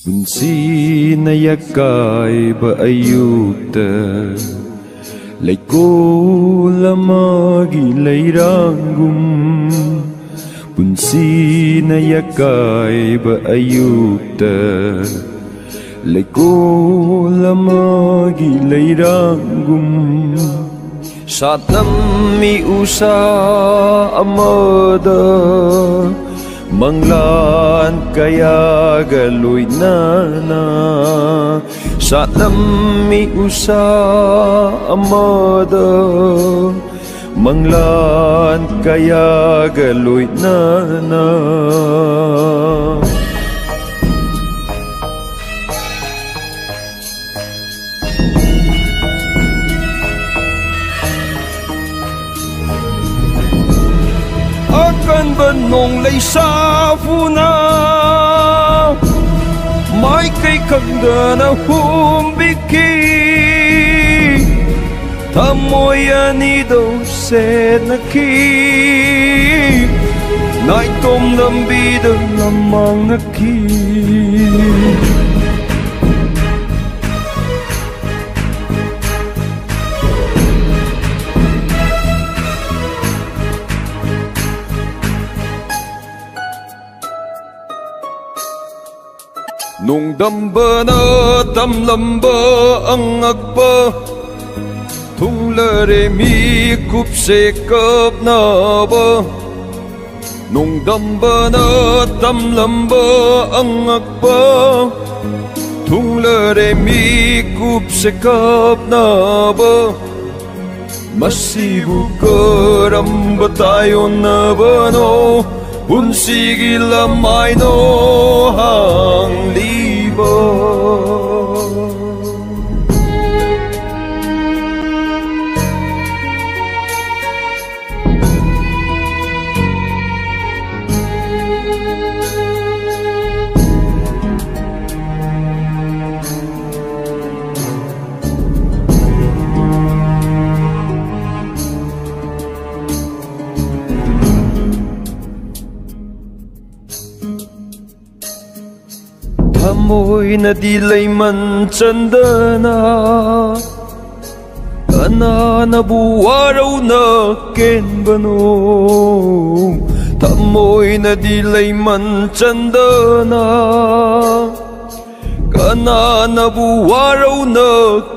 Punsi na yakaiba ayukta Laiko lamagi layranggum Punsi na yakaiba ayukta Laiko lamagi layranggum Satnami usa amada Manglan kaya galoy na Satnami usa amada Manglan kaya galoy na Akan benong lay sa funa May kay kagda na humbiki Tamoy anido senaki Naitom lambida lamang aki Nung damba na tamlamba ang agpa Tung lare mi kup sekap na ba Nung damba na tamlamba ang agpa Tung lare mi kup sekap na ba Masibu karamba tayo na ba no Unsigi lamay no hang libo Amoy na dilay man chandana Kana nabuwaraw na kenbano Tamoy na dilay man chandana Kana nabuwaraw na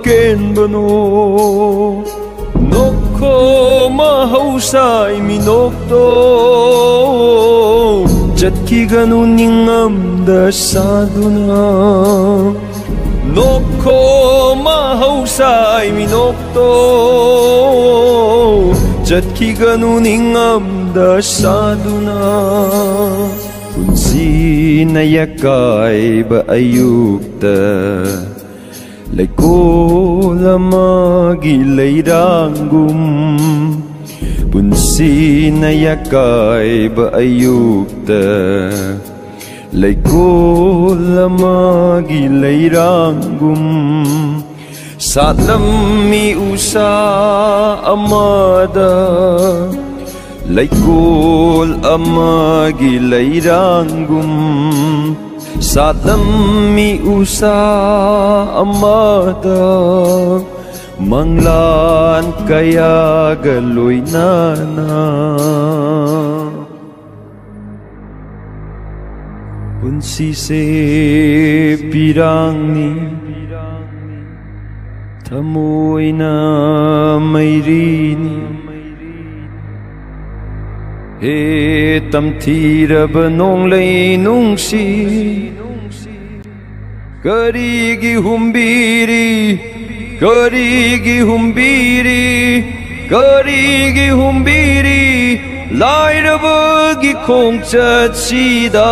kenbano Noko mahausay minokto Jatki ganuning amdasado na Noko mahausay minokto Jatki ganuning amdasado na Punsi na yakaiba ayukta Laiko lamagi layranggum Punsi na yakaiba ayukta Laiko lamagi layranggum Satnami usa amada Laiko amagi layranggum Satnami usa amada Manglan kaya galoy na Punsi se pirang ni Tamoy na mayrini He tamtira banong lay nung si Karigi humbiri Karigi humbiri, karigi humbiri, lai ra bagi kong chachida.